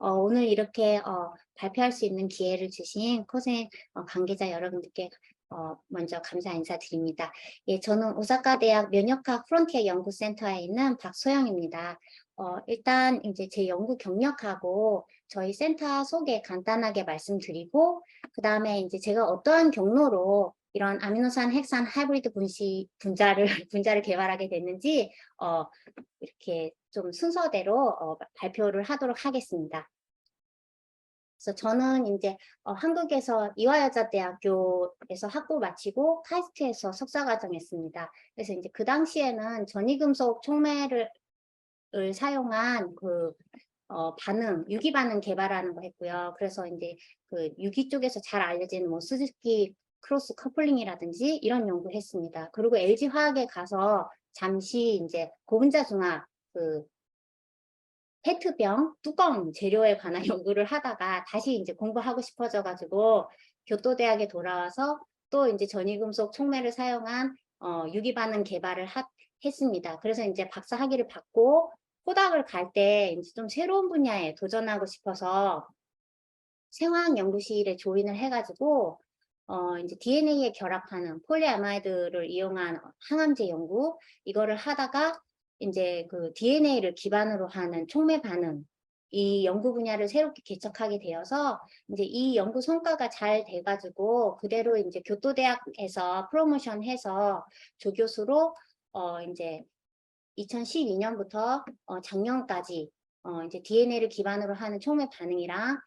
오늘 이렇게 발표할 수 있는 기회를 주신 코센 관계자 여러분들께 먼저 감사 인사드립니다. 예, 저는 오사카 대학 면역학 프론티어 연구센터에 있는 박소영입니다. 일단 이제 제 연구 경력하고 저희 센터 소개 간단하게 말씀드리고, 그 다음에 이제 제가 어떠한 경로로 이런 아미노산 핵산 하이브리드 분자를 분자를 개발하게 됐는지 이렇게 좀 순서대로 발표를 하도록 하겠습니다. 그래서 저는 이제 한국에서 이화여자대학교에서 학부 마치고 카이스트에서 석사과정 했습니다. 그래서 이제 그 당시에는 전이금속 촉매를 사용한 그 반응, 유기 반응 개발하는 거 했고요. 그래서 이제 그 유기 쪽에서 잘 알려진 뭐 스즈키 크로스 커플링이라든지 이런 연구했습니다. 그리고 LG 화학에 가서 잠시 이제 고분자 중합 그 페트병 뚜껑 재료에 관한 연구를 하다가 다시 이제 공부하고 싶어져 가지고 교토대학에 돌아와서 또 이제 전이금속 촉매를 사용한 유기 반응 개발을 했습니다. 그래서 이제 박사 학위를 받고 포닥을 갈 때 이제 좀 새로운 분야에 도전하고 싶어서 생화학 연구실에 조인을 해가지고 이제 DNA에 결합하는 폴리아마이드를 이용한 항암제 연구 이거를 하다가 이제 그 DNA를 기반으로 하는 촉매 반응 이 연구 분야를 새롭게 개척하게 되어서 이제 이 연구 성과가 잘 돼가지고 그대로 이제 교토대학에서 프로모션해서 조교수로 이제 2012년부터 작년까지 이제 DNA를 기반으로 하는 촉매 반응이랑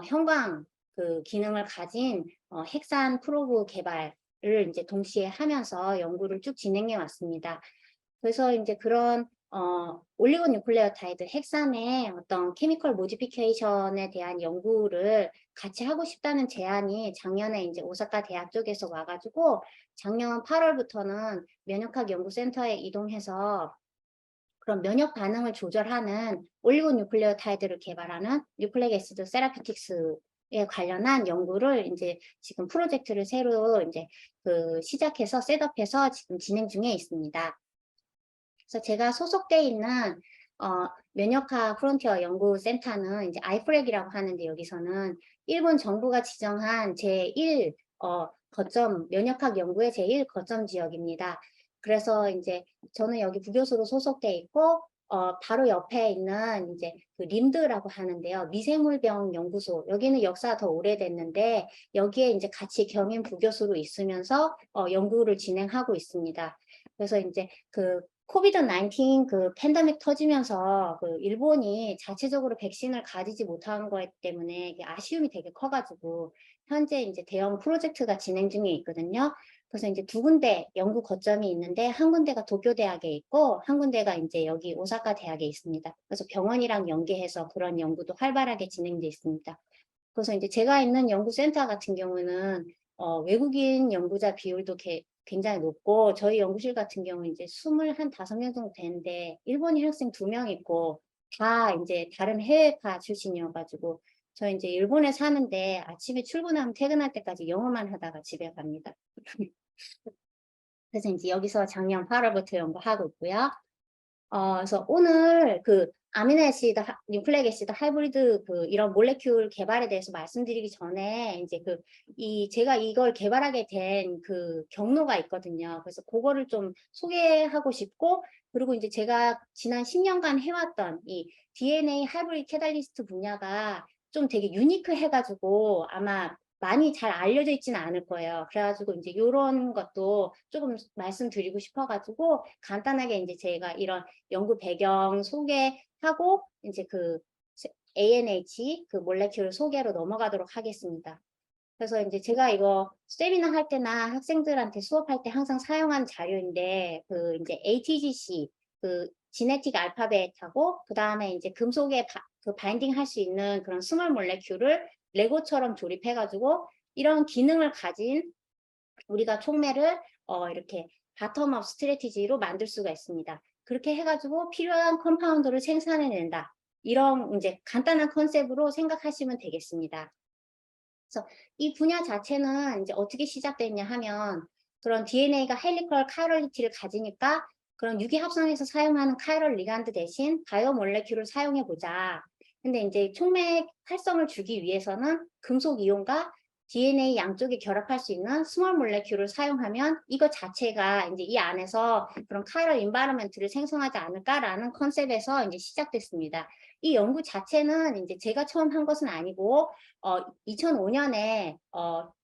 형광 그 기능을 가진 핵산 프로브 개발을 이제 동시에 하면서 연구를 쭉 진행해 왔습니다. 그래서 이제 그런 올리고 뉴클레오타이드 핵산의 어떤 케미컬 모디피케이션에 대한 연구를 같이 하고 싶다는 제안이 작년에 이제 오사카 대학 쪽에서 와가지고 작년 8월부터는 면역학 연구센터에 이동해서 그런 면역 반응을 조절하는 올리고 뉴클레오타이드를 개발하는 뉴클릭 애시드 세라피틱스에 관련한 연구를 이제 지금 프로젝트를 새로 이제 그 시작해서 셋업해서 지금 진행 중에 있습니다. 그래서 제가 소속돼 있는 면역학 프론티어 연구센터는 이제 아이프렉이라고 하는데 여기서는 일본 정부가 지정한 제1 거점 면역학 연구의 제1 거점 지역입니다. 그래서 이제 저는 여기 부교수로 소속돼 있고 바로 옆에 있는 이제 그 림드라고 하는데요. 미생물병 연구소. 여기는 역사가 더 오래됐는데 여기에 이제 같이 겸임 부교수로 있으면서 연구를 진행하고 있습니다. 그래서 이제 그 코비드 19 그 팬데믹 터지면서 그 일본이 자체적으로 백신을 가지지 못한 것 때문에 아쉬움이 되게 커가지고 현재 이제 대형 프로젝트가 진행 중에 있거든요. 그래서 이제 두 군데 연구 거점이 있는데 한 군데가 도쿄대학에 있고 한 군데가 이제 여기 오사카 대학에 있습니다. 그래서 병원이랑 연계해서 그런 연구도 활발하게 진행돼 있습니다. 그래서 이제 제가 있는 연구센터 같은 경우는 외국인 연구자 비율도 굉장히 높고 저희 연구실 같은 경우는 이제 25명 정도 되는데 일본인 학생 2명 있고 다 이제 다른 해외파 출신이어가지고 저 이제 일본에 사는데 아침에 출근하면 퇴근할 때까지 영어만 하다가 집에 갑니다. 그래서 이제 여기서 작년 8월부터 연구하고 있고요. 그래서 오늘 그 아미노애시드, 뉴클레익 애시드 하이브리드 그 이런 몰레큘 개발에 대해서 말씀드리기 전에 이제 제가 이걸 개발하게 된 그 경로가 있거든요. 그래서 그거를 좀 소개하고 싶고, 그리고 이제 제가 지난 10년간 해왔던 이 DNA 하이브리드 캐탈리스트 분야가 좀 되게 유니크해가지고 아마 많이 잘 알려져 있지는 않을 거예요. 그래가지고 이제 이런 것도 조금 말씀드리고 싶어가지고 간단하게 이제 제가 이런 연구 배경 소개하고 이제 그 ANH 그 몰레큘 소개로 넘어가도록 하겠습니다. 그래서 이제 제가 이거 세미나 할 때나 학생들한테 수업할 때 항상 사용한 자료인데 그 이제 ATGC 그 지네틱 알파벳하고 그 다음에 이제 금속에 그 바인딩 할 수 있는 그런 스몰 몰레큘을 레고처럼 조립해가지고 이런 기능을 가진 우리가 촉매를 이렇게 바텀업 스트래티지로 만들 수가 있습니다. 그렇게 해가지고 필요한 컴파운드를 생산해낸다. 이런 이제 간단한 컨셉으로 생각하시면 되겠습니다. 그래서 이 분야 자체는 이제 어떻게 시작됐냐 하면 그런 DNA가 헬리컬 카이럴리티를 가지니까 그런 유기합성에서 사용하는 카이럴 리간드 대신 바이오 몰레큘을 사용해 보자. 근데 이제 촉맥 활성을 주기 위해서는 금속 이온과 DNA 양쪽이 결합할 수 있는 스몰 몰레큘을 사용하면 이것 자체가 이제 이 안에서 그런 카이럴 인바이러먼트를 생성하지 않을까라는 컨셉에서 이제 시작됐습니다. 이 연구 자체는 이제 제가 처음 한 것은 아니고 2005년에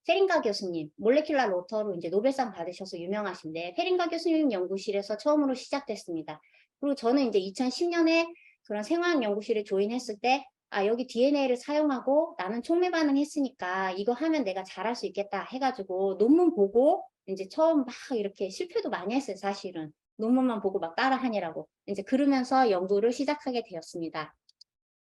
페링가 교수님 몰레큘러 로터로 이제 노벨상 받으셔서 유명하신데 페링가 교수님 연구실에서 처음으로 시작됐습니다. 그리고 저는 이제 2010년에 그런 생화학 연구실에 조인했을 때 여기 DNA를 사용하고 나는 촉매 반응했으니까 이거 하면 내가 잘할 수 있겠다 해가지고 논문 보고 이제 처음 막 이렇게 실패도 많이 했어요, 사실은. 논문만 보고 막 따라하느라고. 이제 그러면서 연구를 시작하게 되었습니다.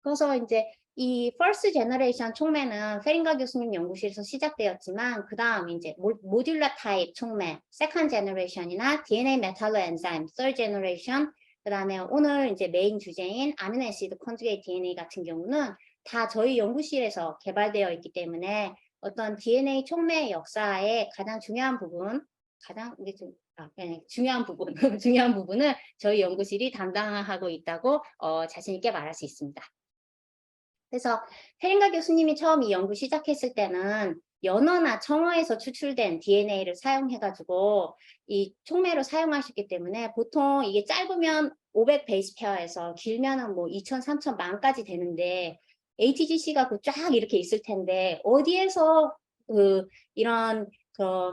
그래서 이제 이 first generation 촉매는 페링가 교수님 연구실에서 시작되었지만 그 다음 이제 모듈러 타입 촉매 second generation이나 DNA 메탈로 엔자임 third generation 그 다음에 오늘 이제 메인 주제인 아미노 애시드 컨주게이트 DNA 같은 경우는 다 저희 연구실에서 개발되어 있기 때문에 어떤 DNA 촉매 역사의 가장 중요한 부분 이게 좀 중요한 부분 중요한 부분을 저희 연구실이 담당하고 있다고 자신 있게 말할 수 있습니다. 그래서 페링가 교수님이 처음 이 연구 시작했을 때는 연어나 청어에서 추출된 DNA를 사용해가지고 이 촉매로 사용하셨기 때문에 보통 이게 짧으면 500 베이스 페어에서 길면은 뭐 2000, 3000, 만까지 되는데 ATGC가 쫙 이렇게 있을 텐데 어디에서 이런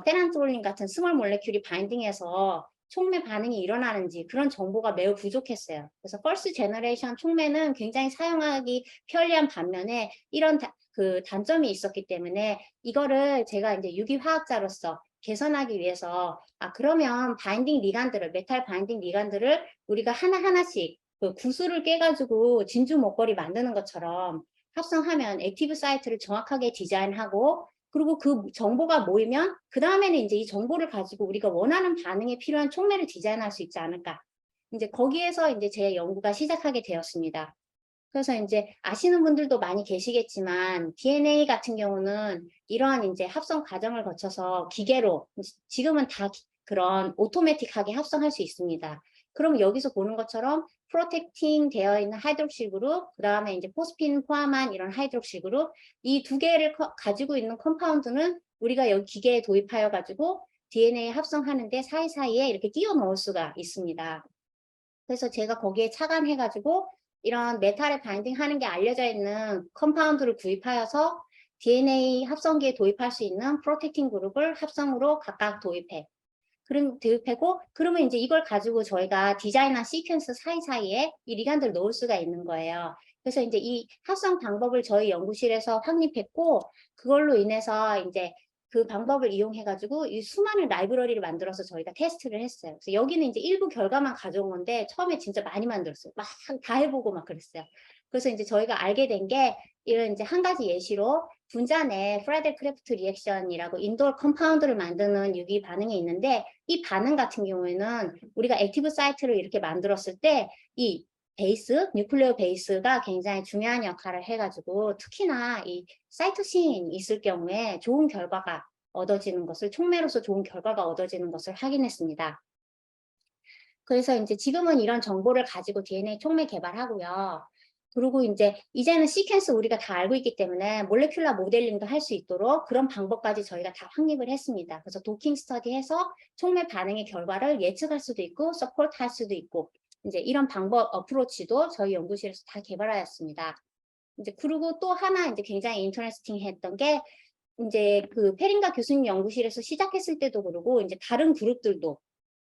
페란토올린 같은 스몰 몰레큘이 바인딩해서 촉매 반응이 일어나는지 그런 정보가 매우 부족했어요. 그래서 퍼스트 제너레이션 촉매는 굉장히 사용하기 편리한 반면에 이런 단점이 있었기 때문에 이거를 제가 이제 유기화학자로서 개선하기 위해서 그러면 바인딩 리간드를 메탈 바인딩 리간드를 우리가 하나하나씩 구슬을 깨가지고 진주 목걸이 만드는 것처럼 합성하면 액티브 사이트를 정확하게 디자인하고 그리고 그 정보가 모이면 그 다음에는 이제 이 정보를 가지고 우리가 원하는 반응에 필요한 촉매를 디자인할 수 있지 않을까. 이제 거기에서 이제 제 연구가 시작하게 되었습니다. 그래서 이제 아시는 분들도 많이 계시겠지만 DNA 같은 경우는 이러한 이제 합성 과정을 거쳐서 기계로 지금은 다 그런 오토매틱하게 합성할 수 있습니다. 그럼 여기서 보는 것처럼 프로텍팅 되어 있는 하이드록실 그룹, 그 다음에 이제 포스핀 포함한 이런 하이드록실 그룹, 이 두 개를 가지고 있는 컴파운드는 우리가 여기 기계에 도입하여 가지고 DNA 합성하는데 사이사이에 이렇게 끼워 넣을 수가 있습니다. 그래서 제가 거기에 착안해 가지고 이런 메탈에 바인딩 하는 게 알려져 있는 컴파운드를 구입하여서 DNA 합성기에 도입할 수 있는 프로텍팅 그룹을 합성으로 각각 도입하고 그러면 이제 이걸 가지고 저희가 디자인한 시퀀스 사이사이에 이 리간드를 넣을 수가 있는 거예요. 그래서 이제 이 합성 방법을 저희 연구실에서 확립했고 그걸로 인해서 이제 그 방법을 이용해 가지고 이 수많은 라이브러리를 만들어서 저희가 테스트를 했어요. 그래서 여기는 이제 일부 결과만 가져온 건데 처음에 진짜 많이 만들었어요. 막 다 해보고 막 그랬어요. 그래서 이제 저희가 알게 된 게 이런 이제 한 가지 예시로 분자 내 프라이델 크래프트 리액션이라고 인도어 컴파운드를 만드는 유기 반응이 있는데 이 반응 같은 경우에는 우리가 액티브 사이트를 이렇게 만들었을 때 이 베이스, 뉴클레오 베이스가 굉장히 중요한 역할을 해가지고 특히나 이 사이토신이 있을 경우에 좋은 결과가 얻어지는 것을 촉매로서 좋은 결과가 얻어지는 것을 확인했습니다. 그래서 이제 지금은 이런 정보를 가지고 DNA 촉매 개발하고요. 그리고 이제는 시퀀스 우리가 다 알고 있기 때문에 몰레큘러 모델링도 할 수 있도록 그런 방법까지 저희가 다 확립을 했습니다. 그래서 도킹 스터디 해서 촉매 반응의 결과를 예측할 수도 있고 서포트 할 수도 있고 이제 이런 방법 어프로치도 저희 연구실에서 다 개발하였습니다. 이제 그리고 또 하나 이제 굉장히 인터레스팅 했던 게 이제 그 페링가 교수님 연구실에서 시작했을 때도 그러고 이제 다른 그룹들도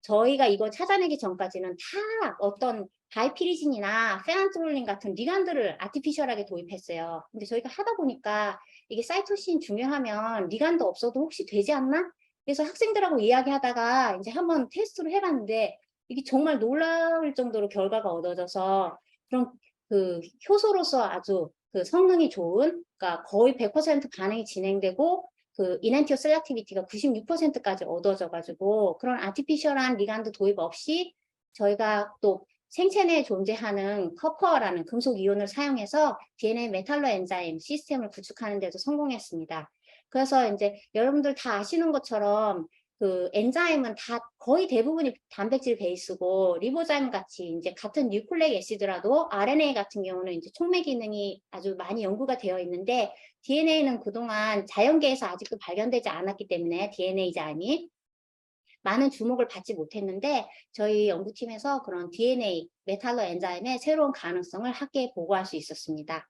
저희가 이거 찾아내기 전까지는 다 어떤 바이피리진이나 페란토올린 같은 리간드를 아티피셜하게 도입했어요. 근데 저희가 하다 보니까 이게 사이토신 중요하면 리간드 없어도 혹시 되지 않나? 그래서 학생들하고 이야기하다가 이제 한번 테스트를 해봤는데 이게 정말 놀라울 정도로 결과가 얻어져서 그런 그 효소로서 아주 그 성능이 좋은, 그러니까 거의 100% 반응이 진행되고 그 이넨티오 셀렉티비티가 96%까지 얻어져 가지고 그런 아티피셜한 리간드 도입 없이 저희가 또 생체 내에 존재하는 커퍼라는 금속 이온을 사용해서 DNA 메탈로 엔자임 시스템을 구축하는 데도 성공했습니다. 그래서 이제 여러분들 다 아시는 것처럼 그 엔자임은 다 거의 대부분이 단백질 베이스고 리보자임 같이 이제 같은 뉴클레익 애시드라도 RNA 같은 경우는 이제 촉매 기능이 아주 많이 연구가 되어 있는데 DNA는 그동안 자연계에서 아직도 발견되지 않았기 때문에 DNA가 아닌 많은 주목을 받지 못했는데 저희 연구팀에서 그런 DNA 메탈로 엔자임의 새로운 가능성을 학계에 보고할 수 있었습니다.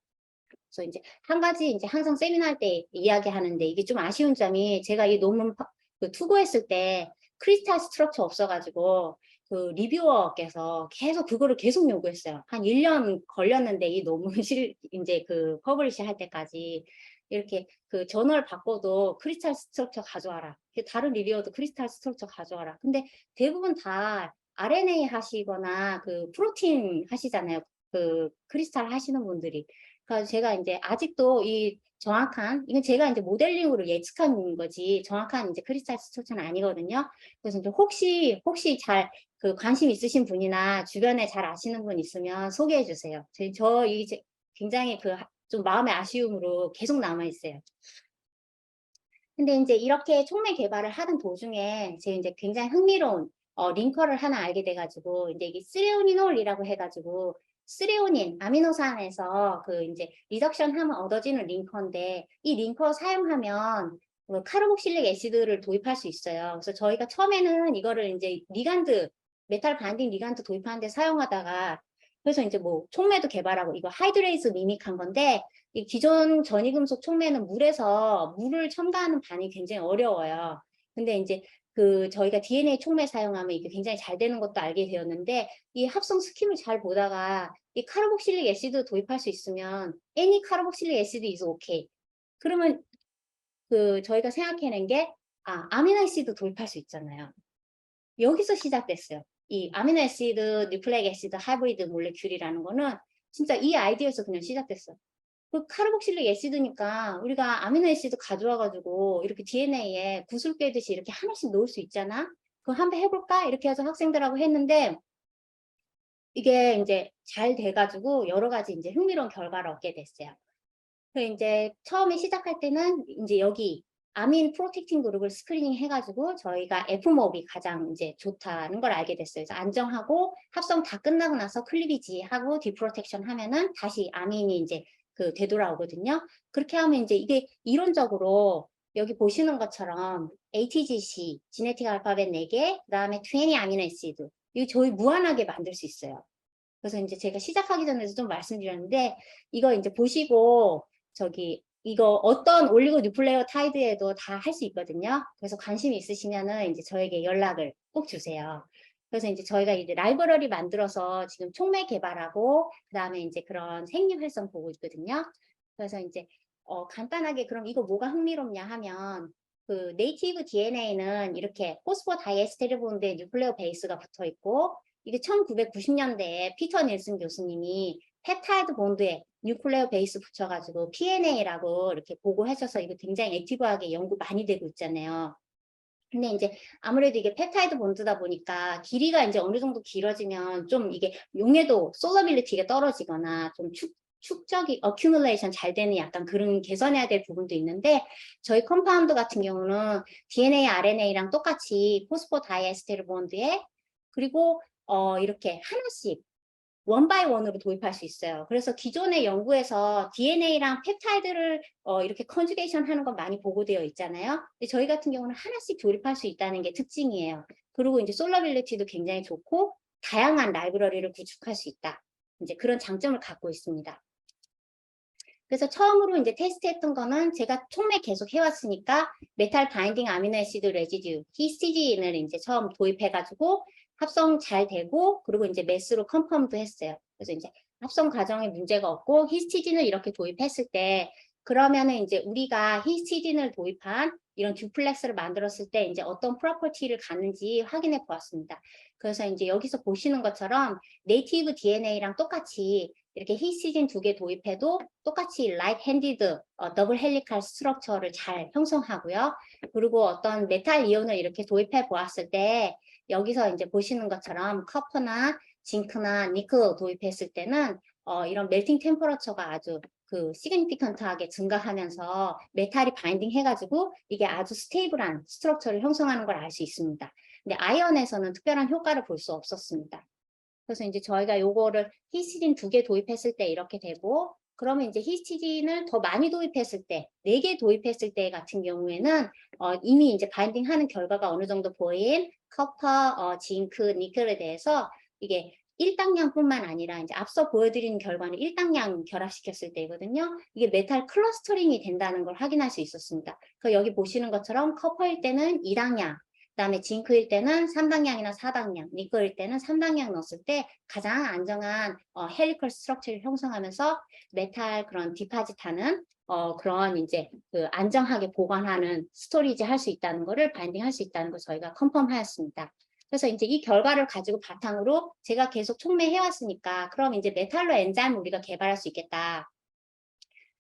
그래서 이제 한 가지 이제 항상 세미나 할 때 이야기하는데 이게 좀 아쉬운 점이 제가 이 논문 투고했을 때 크리스탈 스트럭처 없어가지고 그 리뷰어께서 계속 그거를 계속 요구했어요. 한 1년 걸렸는데 이 논문실 이제 그 퍼블리시 할 때까지 이렇게 그 저널 바꿔도 크리스탈 스트럭처 가져와라. 다른 리뷰어도 크리스탈 스트럭처 가져와라. 근데 대부분 다 RNA 하시거나 그 프로틴 하시잖아요. 그 크리스탈 하시는 분들이. 그래서 제가 이제 아직도 이 정확한, 이건 제가 이제 모델링으로 예측한 거지, 정확한 이제 크리스탈 스트럭처는 아니거든요. 그래서 이제 혹시 잘 그 관심 있으신 분이나 주변에 잘 아시는 분 있으면 소개해 주세요. 저 이게 굉장히 그 좀 마음의 아쉬움으로 계속 남아 있어요. 근데 이제 이렇게 촉매 개발을 하는 도중에 제가 이제 굉장히 흥미로운 링커를 하나 알게 돼가지고 이제 이게 스레오니놀이라고 해가지고 스레오닌 아미노산에서 그 이제 리덕션 하면 얻어지는 링커인데 이 링커 사용하면 그 카르복실릭 애시드를 도입할 수 있어요. 그래서 저희가 처음에는 이거를 이제 리간드 메탈 바인딩 리간드 도입하는데 사용하다가 그래서 이제 뭐 촉매도 개발하고 이거 하이드레이즈 미믹한 건데 이 기존 전이금속 촉매는 물을 첨가하는 반이 굉장히 어려워요. 근데 이제 그 저희가 DNA 촉매 사용하면 이게 굉장히 잘 되는 것도 알게 되었는데 이 합성 스킴을 잘 보다가 이 카르복실릭 애시드 도입할 수 있으면 any 카르복실릭 애시드 is okay. 그러면 그 저희가 생각해낸 게 아미노애시드 도입할 수 있잖아요. 여기서 시작됐어요. 이 아미노애시드, 뉴클레익 애시드 하이브리드 몰레큘이라는 거는 진짜 이 아이디어에서 그냥 시작됐어요. 그 카르복실릭 애시드니까 우리가 아미노애시드 가져와가지고 이렇게 DNA에 구슬 꿰듯이 이렇게 하나씩 넣을 수 있잖아. 그거 한번 해볼까? 이렇게 해서 학생들하고 했는데 이게 이제 잘 돼가지고 여러 가지 이제 흥미로운 결과를 얻게 됐어요. 그 이제 처음에 시작할 때는 이제 여기 아민 프로텍팅 그룹을 스크리닝 해가지고 저희가 F몹이 가장 이제 좋다는 걸 알게 됐어요. 그래서 안정하고 합성 다 끝나고 나서 클리비지 하고 디프로텍션 하면은 다시 아민이 이제 그 되돌아오거든요. 그렇게 하면 이제 이게 이론적으로 여기 보시는 것처럼 ATGC, 지네틱 알파벳 4개, 그 다음에 20 아미노애시드 이거 저희 무한하게 만들 수 있어요. 그래서 이제 제가 시작하기 전에도 좀 말씀드렸는데 이거 이제 보시고 저기 이거 어떤 올리고 뉴클레오타이드에도 다 할 수 있거든요. 그래서 관심 있으시면은 이제 저에게 연락을 꼭 주세요. 그래서 이제 저희가 이제 라이브러리 만들어서 지금 촉매 개발하고 그다음에 이제 그런 생리 활성 보고 있거든요. 그래서 이제 간단하게 그럼 이거 뭐가 흥미롭냐 하면 그 네이티브 DNA는 이렇게 포스포 다이에스테르 본드에 뉴클레오 베이스가 붙어 있고 이게 1990년대에 피터 닐슨 교수님이 펩타이드 본드에 뉴클레오 베이스 붙여가지고 PNA라고 이렇게 보고하셔서 이거 굉장히 액티브하게 연구 많이 되고 있잖아요. 근데 이제 아무래도 이게 펩타이드 본드다 보니까 길이가 이제 어느 정도 길어지면 좀 이게 용해도 솔러빌리티가 떨어지거나 좀 축적이 어큐뮬레이션 잘 되는 약간 그런 개선해야 될 부분도 있는데 저희 컴파운드 같은 경우는 DNA, RNA랑 똑같이 포스포 다이에스테르 본드에 그리고 이렇게 하나씩 원 바이 원으로 도입할 수 있어요. 그래서 기존의 연구에서 DNA랑 펩타이드를 이렇게 컨주게이션 하는 건 많이 보고되어 있잖아요. 근데 저희 같은 경우는 하나씩 조립할 수 있다는 게 특징이에요. 그리고 이제 솔러빌리티도 굉장히 좋고 다양한 라이브러리를 구축할 수 있다. 이제 그런 장점을 갖고 있습니다. 그래서 처음으로 이제 테스트했던 거는 제가 촉매 계속 해왔으니까 메탈 바인딩 아미노애시드 레지듀 히스티딘을 이제 처음 도입해가지고 합성 잘 되고 그리고 이제 매스로 컨펌도 했어요. 그래서 이제 합성 과정에 문제가 없고 히스티딘을 이렇게 도입했을 때 그러면은 이제 우리가 히스티딘을 도입한 이런 듀플렉스를 만들었을 때 이제 어떤 프로퍼티를 갖는지 확인해 보았습니다. 그래서 이제 여기서 보시는 것처럼 네이티브 DNA랑 똑같이 이렇게 히스티딘 2개 도입해도 똑같이 라이트 핸디드 더블 헬리칼 스트럭처를 잘 형성하고요. 그리고 어떤 메탈 이온을 이렇게 도입해 보았을 때 여기서 이제 보시는 것처럼 커퍼나 징크나 니클 도입했을 때는 이런 멜팅 템퍼러처가 아주 그 시그니피컨트하게 증가하면서 메탈이 바인딩 해가지고 이게 아주 스테이블한 스트럭처를 형성하는 걸 알 수 있습니다. 근데 아이언에서는 특별한 효과를 볼 수 없었습니다. 그래서 이제 저희가 요거를 히스티딘 2개 도입했을 때 이렇게 되고, 그러면 이제 히스티딘을 더 많이 도입했을 때, 4개 도입했을 때 같은 경우에는 이미 이제 바인딩 하는 결과가 어느 정도 보인 커퍼, 징크, 니켈에 대해서 이게 1당량뿐만 아니라 이제 앞서 보여드린 결과는 1당량 결합시켰을 때거든요. 이게 메탈 클러스터링이 된다는 걸 확인할 수 있었습니다. 그 여기 보시는 것처럼 커퍼일 때는 2당량, 그다음에 징크일 때는 3당량이나 4당량, 니켈일 때는 3당량 넣었을 때 가장 안정한 헬리컬 스트럭처를 형성하면서 메탈 그런 디파짓하는 그런 이제 그 안정하게 보관하는 스토리지 할 수 있다는 거를 바인딩 할 수 있다는 걸 저희가 컨펌하였습니다. 그래서 이제 이 결과를 가지고 바탕으로 제가 계속 촉매해 왔으니까 그럼 이제 메탈로 엔자임을 우리가 개발할 수 있겠다.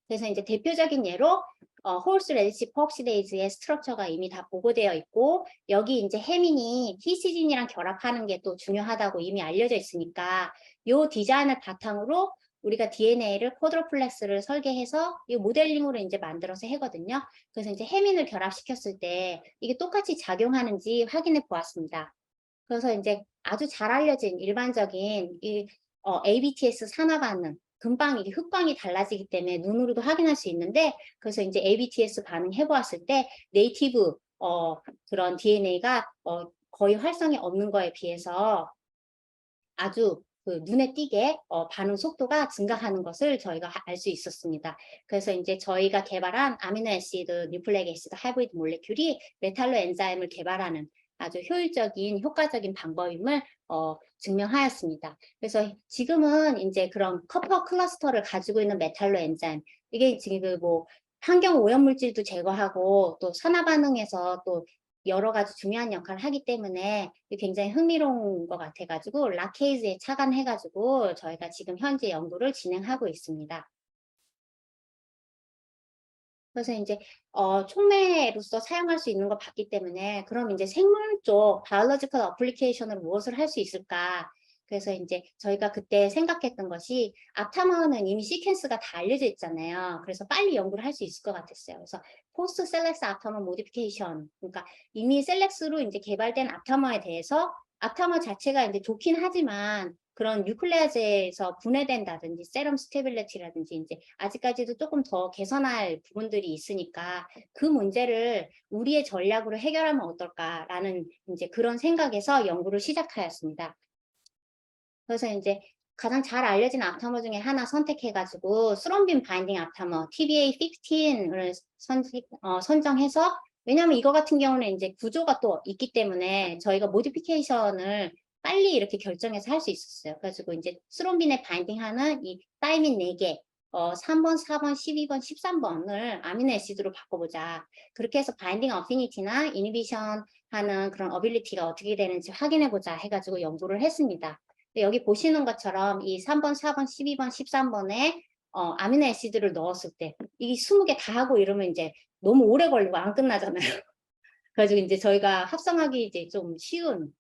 그래서 이제 대표적인 예로 홀스 레디시 퍼옥시데이즈의 스트럭처가 이미 다 보고되어 있고, 여기 이제 헤민이 히시딘이랑 결합하는 게 또 중요하다고 이미 알려져 있으니까 이 디자인을 바탕으로 우리가 DNA를 쿼드로플렉스를 설계해서 이 모델링으로 이제 만들어서 하거든요. 그래서 이제 헤민을 결합시켰을 때 이게 똑같이 작용하는지 확인해 보았습니다. 그래서 이제 아주 잘 알려진 일반적인 이 ABTS 산화 반응, 금방 이게 흑광이 달라지기 때문에 눈으로도 확인할 수 있는데, 그래서 이제 ABTS 반응 해보았을 때 네이티브 그런 DNA가 거의 활성이 없는 거에 비해서 아주 그 눈에 띄게 반응 속도가 증가하는 것을 저희가 알 수 있었습니다. 그래서 이제 저희가 개발한 아미노애시드, 뉴클레익 애시드 하이브리드 몰레큘이 메탈로 엔자임을 개발하는 아주 효율적인, 효과적인 방법임을 증명하였습니다. 그래서 지금은 이제 그런 커퍼 클러스터를 가지고 있는 메탈로 엔자임, 이게 지금 뭐 환경 오염물질도 제거하고 또 산화 반응에서 또 여러 가지 중요한 역할을 하기 때문에 굉장히 흥미로운 것 같아가지고 라케이즈에 착안해가지고 저희가 지금 현재 연구를 진행하고 있습니다. 그래서 이제 촉매로서 사용할 수 있는 걸 봤기 때문에 그럼 이제 생물 쪽 바이올로지컬 어플리케이션으로 무엇을 할 수 있을까? 그래서 이제 저희가 그때 생각했던 것이 앞타머는 이미 시퀀스가 다 알려져 있잖아요. 그래서 빨리 연구를 할 수 있을 것 같았어요. 그래서 포스트 셀렉스 앞타머 모디피케이션, 그러니까 이미 셀렉스로 이제 개발된 앞타머에 대해서 앞타머 자체가 이제 좋긴 하지만 그런 뉴클레아제에서 분해된다든지 세럼 스테빌리티라든지 이제 아직까지도 조금 더 개선할 부분들이 있으니까 그 문제를 우리의 전략으로 해결하면 어떨까라는 이제 그런 생각에서 연구를 시작하였습니다. 그래서 이제 가장 잘 알려진 앞타머 중에 하나 선택해가지고 스롬빈 바인딩 앞타머 TBA15을 선정해서, 왜냐하면 이거 같은 경우는 이제 구조가 또 있기 때문에 저희가 모디피케이션을 빨리 이렇게 결정해서 할 수 있었어요. 그래가지고 이제 스롬빈에 바인딩하는 이 타이민 4개, 3번, 4번, 12번, 13번을 아미노애시드로 바꿔보자. 그렇게 해서 바인딩 어피니티나 이니비션 하는 그런 어빌리티가 어떻게 되는지 확인해보자 해가지고 연구를 했습니다. 여기 보시는 것처럼 이 3번, 4번, 12번, 13번에 아미노애시드를 넣었을 때 이게 20개 다 하고 이러면 이제 너무 오래 걸리고 안 끝나잖아요. 그래가지고 이제 저희가 합성하기 이제 좀 쉬운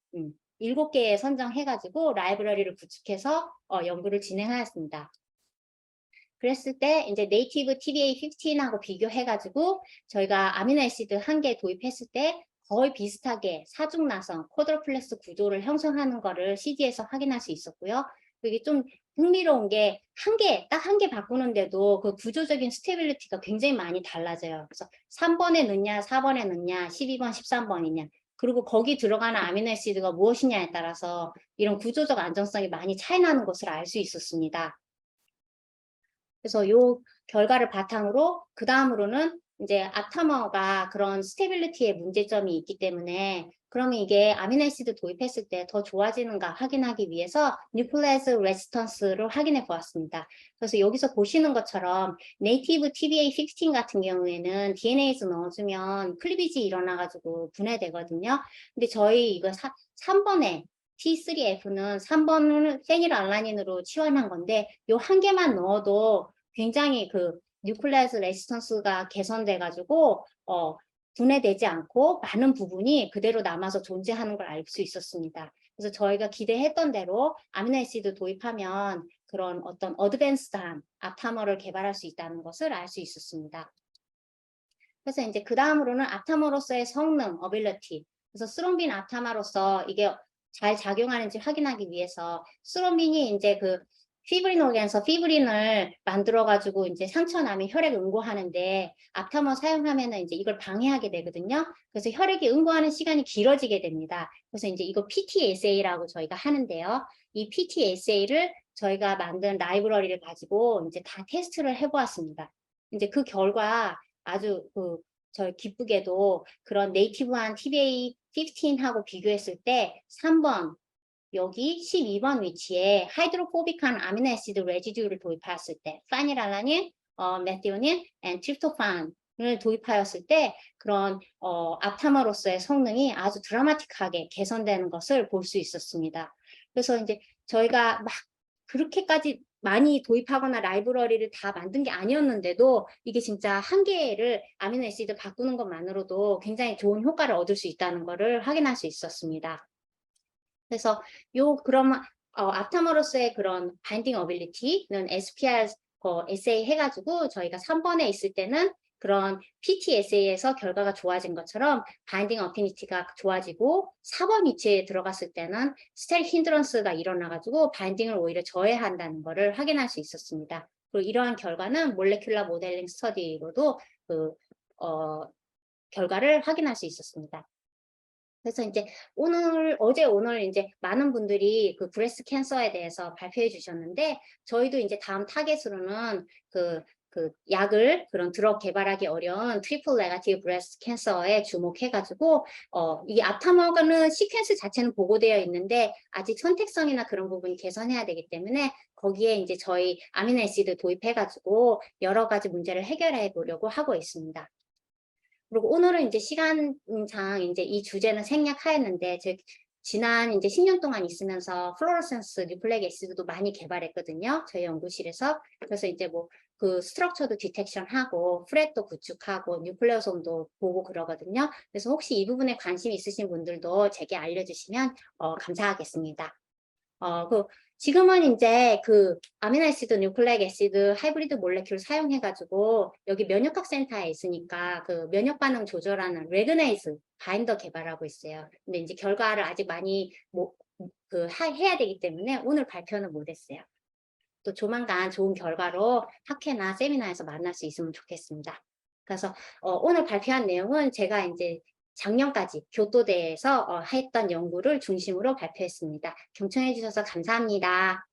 7개 선정해가지고 라이브러리를 구축해서 연구를 진행하였습니다. 그랬을 때 이제 네이티브 TBA15하고 비교해가지고 저희가 아미노애시드 1개 도입했을 때 거의 비슷하게 사중나선 쿼드로플렉스 구조를 형성하는 거를 CD에서 확인할 수 있었고요. 이게 좀 흥미로운 게 딱 한 개 바꾸는데도 그 구조적인 스테빌리티가 굉장히 많이 달라져요. 그래서 3번에 넣냐, 4번에 넣냐, 12번, 13번이냐. 그리고 거기 들어가는 아미노애시드가 무엇이냐에 따라서 이런 구조적 안정성이 많이 차이 나는 것을 알 수 있었습니다. 그래서 요 결과를 바탕으로 그 다음으로는 이제 앞타머가 그런 스테빌리티에 문제점이 있기 때문에 그러면 이게 아미노애시드 도입했을 때 더 좋아지는가 확인하기 위해서 뉴클레이즈 레지스턴스를 확인해 보았습니다. 그래서 여기서 보시는 것처럼 네이티브 TBA15 같은 경우에는 DNA에서 넣어주면 클리비지 일어나가지고 분해되거든요. 근데 저희 이거 3번에 T3F는 3번을 페닐알라닌으로 치환한 건데 요 한 개만 넣어도 굉장히 그 뉴클레이스 레지스턴스가 개선돼 가지고 분해되지 않고 많은 부분이 그대로 남아서 존재하는 걸 알 수 있었습니다. 그래서 저희가 기대했던 대로 아미노애시드 도입하면 그런 어떤 어드밴스드한 앞타머를 개발할 수 있다는 것을 알 수 있었습니다. 그래서 이제 그 다음으로는 앞타머로서의 성능, 어빌리티. 그래서 스롬빈 앞타마로서 이게 잘 작용하는지 확인하기 위해서 스롬빈이 이제 그 피브린 오겐에서 피브린을 만들어 가지고 이제 상처 나면 혈액 응고하는데 앞타머 사용하면은 이제 이걸 방해하게 되거든요. 그래서 혈액이 응고하는 시간이 길어지게 됩니다. 그래서 이제 이거 PTSA라고 저희가 하는데요. 이 PTSA를 저희가 만든 라이브러리를 가지고 이제 다 테스트를 해보았습니다. 이제 그 결과 아주 저 기쁘게도 그런 네이티브한 TBA 15하고 비교했을 때 3번 여기 12번 위치에 하이드로포빅한 아미노애시드 레지듀를 도입하였을 때 파니랄라닌, 메티오닌, 트립토판을 도입하였을 때 그런 앞타머로서의 성능이 아주 드라마틱하게 개선되는 것을 볼 수 있었습니다. 그래서 이제 저희가 막 그렇게까지 많이 도입하거나 라이브러리를 다 만든 게 아니었는데도 이게 진짜 한 개를 아미노애시드 바꾸는 것만으로도 굉장히 좋은 효과를 얻을 수 있다는 것을 확인할 수 있었습니다. 그래서 그런 앞타머로서의 그런 바인딩 어빌리티는 SPR 에세이 해가지고 저희가 3번에 있을 때는 그런 PTSA에서 결과가 좋아진 것처럼 바인딩 어피니티가 좋아지고 4번 위치에 들어갔을 때는 스테릭 힌드런스가 일어나가지고 바인딩을 오히려 저해한다는 것을 확인할 수 있었습니다. 그리고 이러한 결과는 몰레큘러 모델링 스터디로도 결과를 확인할 수 있었습니다. 그래서 이제 오늘 이제 많은 분들이 그 브레스트 캔서에 대해서 발표해 주셨는데, 저희도 이제 다음 타겟으로는 그 약을 그런 드럭 개발하기 어려운 트리플 네거티브 브레스트 캔서에 주목해가지고, 이 앞타머는 시퀀스 자체는 보고되어 있는데, 아직 선택성이나 그런 부분이 개선해야 되기 때문에, 거기에 이제 저희 아미노애시드 도입해가지고 여러 가지 문제를 해결해 보려고 하고 있습니다. 그리고 오늘은 이제 시간상 이제 이 주제는 생략하였는데, 지난 이제 10년 동안 있으면서 플로로센스 뉴클레익 애시드도 많이 개발했거든요. 저희 연구실에서. 그래서 이제 뭐 그 스트럭처도 디텍션하고 프렛도 구축하고 뉴클레오솜도 보고 그러거든요. 그래서 혹시 이 부분에 관심 있으신 분들도 제게 알려주시면 감사하겠습니다. 지금은 이제 그 아미노애시드, 뉴클레익 애시드, 하이브리드 몰레큘 사용해가지고 여기 면역학 센터에 있으니까 그 면역 반응 조절하는 레그네이즈 바인더 개발하고 있어요. 근데 이제 결과를 아직 많이 해야 되기 때문에 오늘 발표는 못했어요. 또 조만간 좋은 결과로 학회나 세미나에서 만날 수 있으면 좋겠습니다. 그래서 오늘 발표한 내용은 제가 이제 작년까지 교토대에서 했던 연구를 중심으로 발표했습니다. 경청해 주셔서 감사합니다.